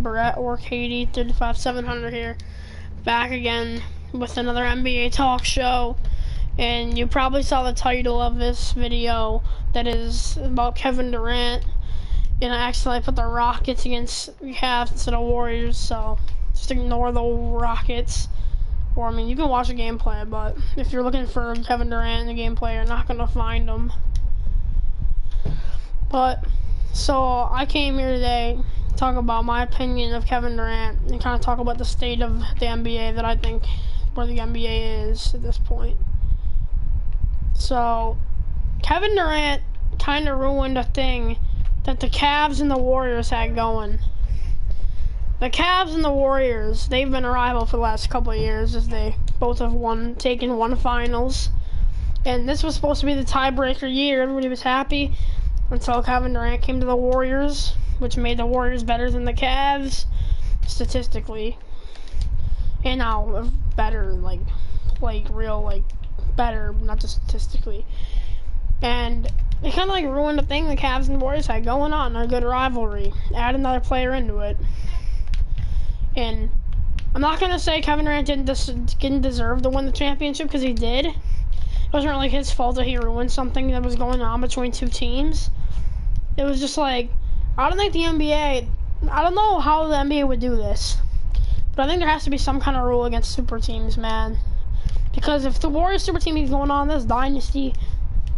Brett or Katie 35700 here, back again with another NBA talk show. And you probably saw the title of this video that is about Kevin Durant, and I accidentally put the Rockets against Cavs instead of Warriors, so just ignore the Rockets. Or, I mean, you can watch the gameplay, but if you're looking for Kevin Durant in the gameplay, you're not going to find him. But, so, I came here today to talk about my opinion of Kevin Durant and kind of talk about the state of the NBA that I think where the NBA is at this point. So, Kevin Durant kind of ruined a thing that the Cavs and the Warriors had going. The Cavs and the Warriors, they've been a rival for the last couple of years as they both have taken one finals. And this was supposed to be the tiebreaker year. Everybody was happy until Kevin Durant came to the Warriors, which made the Warriors better than the Cavs, statistically. And now better, like real, better, not just statistically. And it kind of ruined the thing the Cavs and the Warriors had going on, a good rivalry. Add another player into it. And I'm not going to say Kevin Durant didn't deserve to win the championship, because he did. It wasn't really his fault that he ruined something that was going on between two teams. It was just I don't think the NBA, I don't know how the NBA would do this, but I think there has to be some kind of rule against super teams, man. Because if the Warriors super team is going on this dynasty,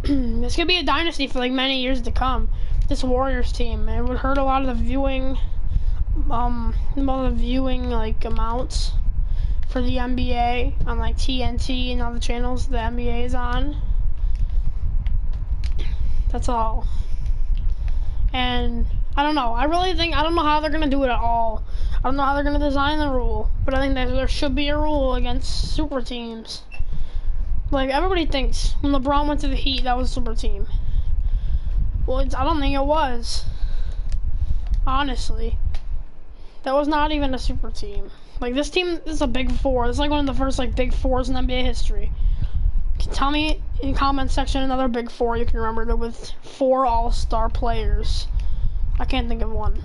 this could be a dynasty for many years to come. This Warriors team, and it would hurt a lot of the viewing, amounts for the NBA on TNT and all the channels the NBA is on. That's all. And I don't know. I don't know how they're gonna do it at all. I don't know how they're gonna design the rule, but I think that there should be a rule against super teams. Everybody thinks when LeBron went to the Heat, that was a super team. Well, I don't think it was. Honestly, that was not even a super team. This team is a big four. It's one of the first big fours in NBA history. Tell me in the comment section another big four you can remember that with 4 all-star players. I can't think of one.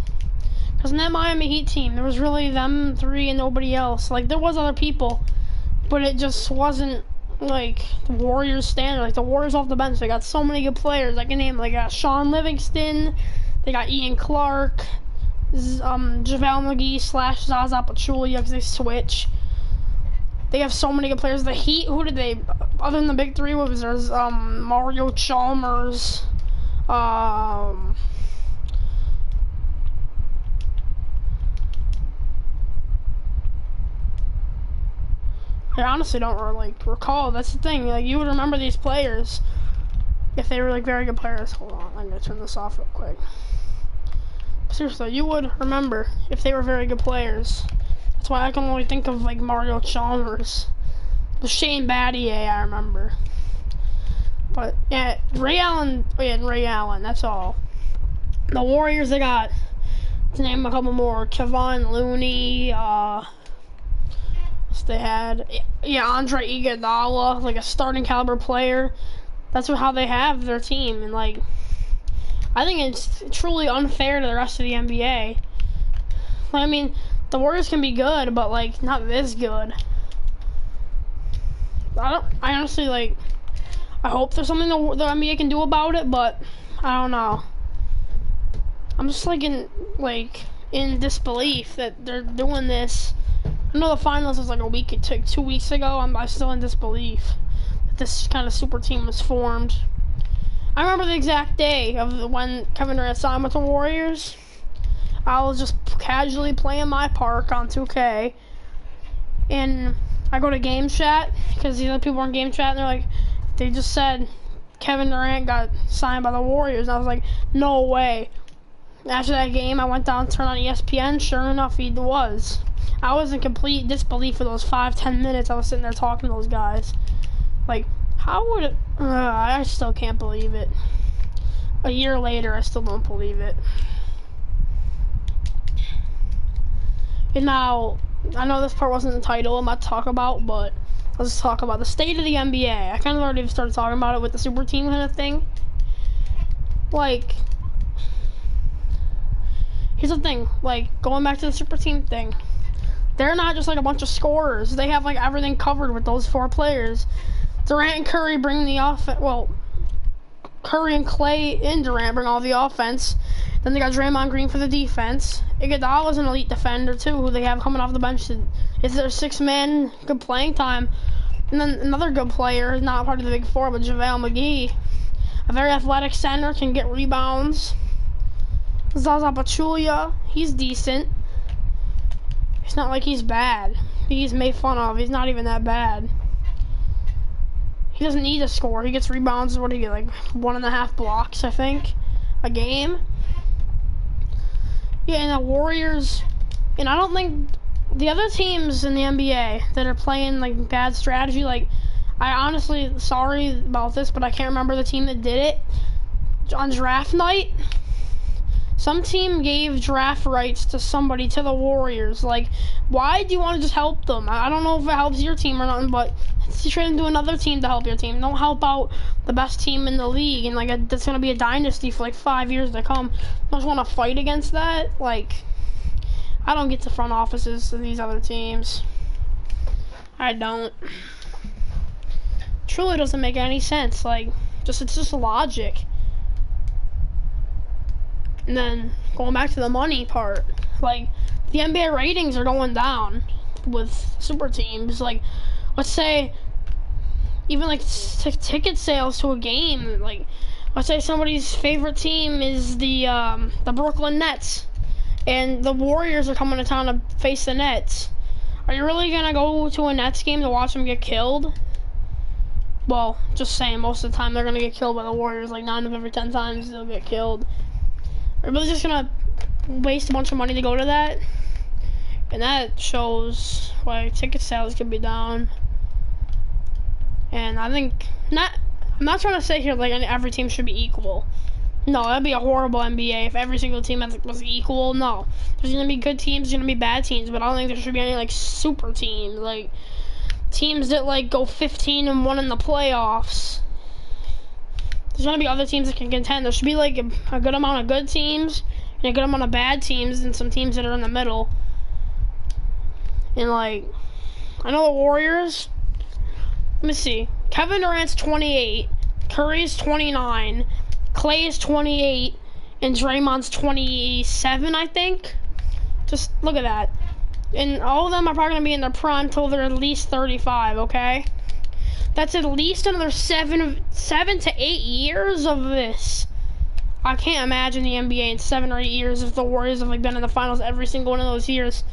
Because in that Miami Heat team, there was really them 3 and nobody else. There was other people, but it just wasn't the Warriors standard. The Warriors off the bench, they got so many good players. I can name Sean Livingston, they got Ian Clark, JaVale McGee / Zaza Pachulia, because they switch. They have so many good players. The Heat, who did they, other than the big 3, what was theirs? Mario Chalmers, I honestly don't recall. That's the thing. You would remember these players if they were very good players. Hold on, I'm gonna turn this off real quick. Seriously, you would remember if they were very good players. That's why I can only think of Mario Chalmers, the Shane Battier I remember. But yeah, Ray Allen. Oh yeah, Ray Allen. That's all. The Warriors, they got, to name a couple more, Kevon Looney. They had, Andre Iguodala, a starting caliber player. That's how they have their team, and I think it's truly unfair to the rest of the NBA. I mean, the Warriors can be good, but not this good. I honestly I hope there's something the NBA can do about it, but I don't know. I'm just in disbelief that they're doing this. I know the finals was it took 2 weeks ago. I'm still in disbelief that this kind of super team was formed. I remember the exact day of when Kevin Durant signed with the Warriors. I was just casually playing my park on 2K, and I go to game chat because the other people are in game chat, and they just said Kevin Durant got signed by the Warriors. And I was no way. After that game, I went down, turned on ESPN. Sure enough, he was. I was in complete disbelief for those 5-10 minutes I was sitting there talking to those guys. How would it... I still can't believe it. A year later, I still don't believe it. And now, I know this part wasn't the title I'm about to talk about, but let's talk about the state of the NBA. I kind of already started talking about it with the super team kind of thing. here's the thing, like, going back to the super team thing. They're not just like a bunch of scorers. They have like everything covered with those 4 players. Durant and Curry bring the offense. Well, Curry and Clay and Durant bring all the offense. Then they got Draymond Green for the defense. Iguodala's an elite defender too, who they have coming off the bench. It's their 6-man, good playing time. And then another good player, not part of the Big 4, but JaVale McGee, a very athletic center, can get rebounds. Zaza Pachulia, he's decent. It's not like he's bad. He's made fun of. He's not even that bad. He doesn't need to score. He gets rebounds. What do you get? Like 1.5 blocks, I think, a game. Yeah, and the Warriors. And I don't think the other teams in the NBA that are playing like bad strategy. Like, I honestly, sorry about this, but I can't remember the team that did it on draft night. Some team gave draft rights to somebody, to the Warriors. Like, why do you want to just help them? I don't know if it helps your team or nothing, but you trade them to another team to help your team. Don't help out the best team in the league, and like that's gonna be a dynasty for like 5 years to come. Don't you want to fight against that? Like, I don't get to front offices of these other teams. I don't. Truly doesn't make any sense. Like, it's just logic. And then going back to the money part, like the NBA ratings are going down with super teams. Like, let's say even like ticket sales to a game. Like, let's say somebody's favorite team is the Brooklyn Nets, and the Warriors are coming to town to face the Nets. Are you really gonna go to a Nets game to watch them get killed? Well, just saying, most of the time they're gonna get killed by the Warriors. Like 9 of every 10 times they'll get killed. Are really just gonna waste a bunch of money to go to that? And that shows why ticket sales could be down. And I think I'm not trying to say here like every team should be equal. No, that'd be a horrible NBA if every single team was equal. No, there's gonna be good teams, there's gonna be bad teams, but I don't think there should be any like super teams, like teams that like go 15-1 in the playoffs. There's gonna be other teams that can contend. There should be like a good amount of good teams and a good amount of bad teams, and some teams that are in the middle. And like, I know the Warriors. Let me see. Kevin Durant's 28, Curry's 29, Clay's 28, and Draymond's 27, I think. Just look at that. And all of them are probably gonna be in their prime until they're at least 35. Okay. That's at least another 7 to 8 years of this. I can't imagine the NBA in 7 or 8 years if the Warriors have like been in the finals every single one of those years.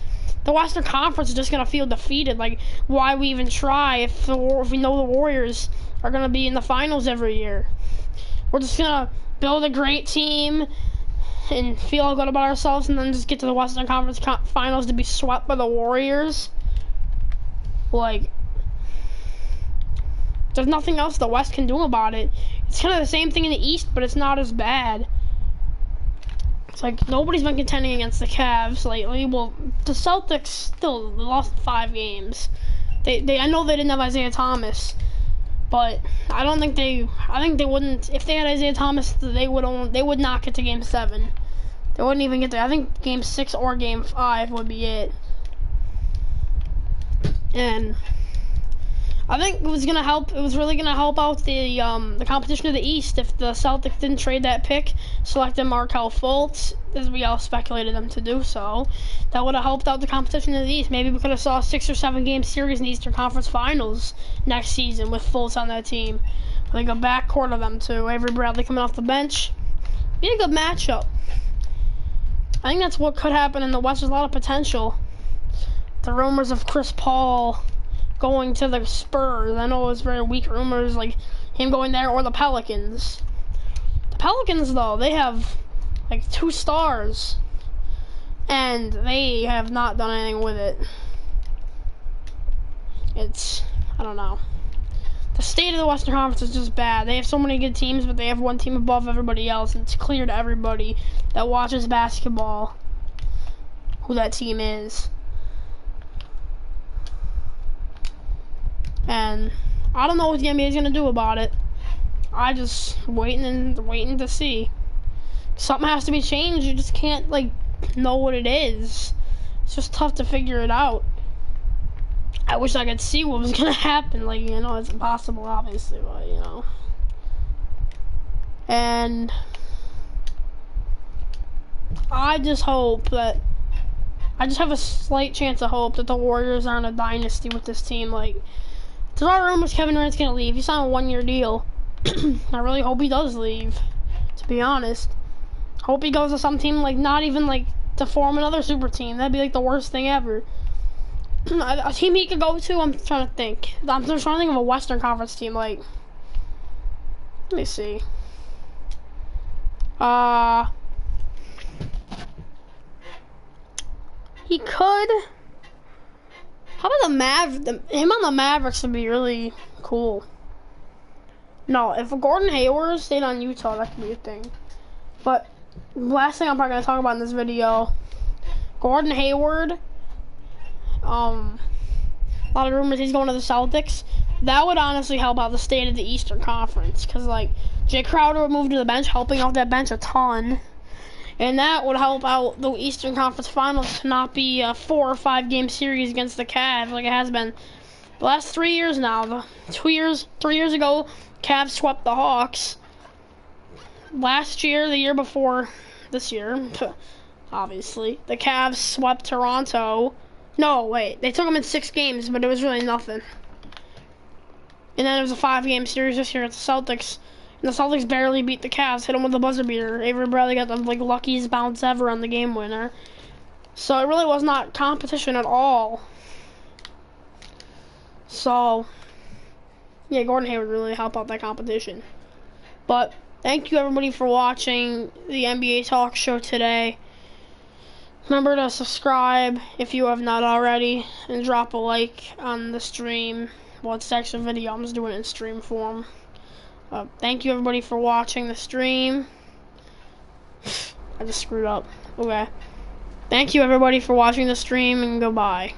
The Western Conference is just gonna feel defeated. Like, why we even try if we know the Warriors are gonna be in the finals every year? We're just gonna build a great team and feel good about ourselves, and then just get to the Western Conference finals to be swept by the Warriors. Like, there's nothing else the West can do about it. It's kind of the same thing in the East, but it's not as bad. It's like nobody's been contending against the Cavs lately. Well, the Celtics still lost 5 games. I know they didn't have Isaiah Thomas, but I think they wouldn't. If they had Isaiah Thomas, they would not get to Game 7. They wouldn't even get there. I think Game 6 or Game 5 would be it. And I think it was gonna help. It was really gonna help out the competition of the East if the Celtics didn't trade that pick, selected Markelle Fultz, as we all speculated them to do so. That would have helped out the competition of the East. Maybe we could have saw a 6 or 7 game series in the Eastern Conference Finals next season with Fultz on that team. Like a backcourt of them too. Avery Bradley coming off the bench. Be a good matchup. I think that's what could happen in the West. There's a lot of potential. The rumors of Chris Paul going to the Spurs. I know it was very weak rumors, like him going there, or the Pelicans. The Pelicans, though, they have like 2 stars, and they have not done anything with it. I don't know. The state of the Western Conference is just bad. They have so many good teams, but they have one team above everybody else, and it's clear to everybody that watches basketball who that team is. And I don't know what the NBA is gonna do about it. I just waiting to see. Something has to be changed. You just can't like know what it is. It's just tough to figure it out. I wish I could see what was gonna happen. Like, you know, it's impossible, obviously, but you know. And I just hope that I just have a slight chance of hope that the Warriors aren't a dynasty with this team. Like, there's all rumors Kevin Durant's gonna leave. He signed a 1-year deal. I really hope he does leave, to be honest. Hope he goes to some team, like, not even, like, to form another super team. That'd be, like, the worst thing ever. A team he could go to, I'm trying to think. I'm trying to think of a Western Conference team, like, let me see. He could. How about him on the Mavericks would be really cool. No, if Gordon Hayward stayed on Utah, that could be a thing. But last thing I'm probably gonna talk about in this video, Gordon Hayward. A lot of rumors he's going to the Celtics. That would honestly help out the state of the Eastern Conference, because like Jay Crowder would move to the bench, helping off that bench a ton. And that would help out the Eastern Conference Finals to not be a 4 or 5 game series against the Cavs like it has been the last 3 years now. 3 years ago, Cavs swept the Hawks. Last year, the year before this year, obviously, the Cavs swept Toronto. No, wait, they took them in 6 games, but it was really nothing. And then it was a 5-game series this year at the Celtics. And the Celtics barely beat the Cavs, hit them with the buzzer beater. Avery Bradley got the like luckiest bounce ever on the game winner. So it really was not competition at all. So yeah, Gordon Hayward really helped out that competition. But thank you everybody for watching the NBA Talk Show today. Remember to subscribe if you have not already, and drop a like on the stream. Well, it's actually a video, I'm just doing it in stream form. Thank you everybody for watching the stream. I just screwed up. Okay. Thank you everybody for watching the stream, and goodbye.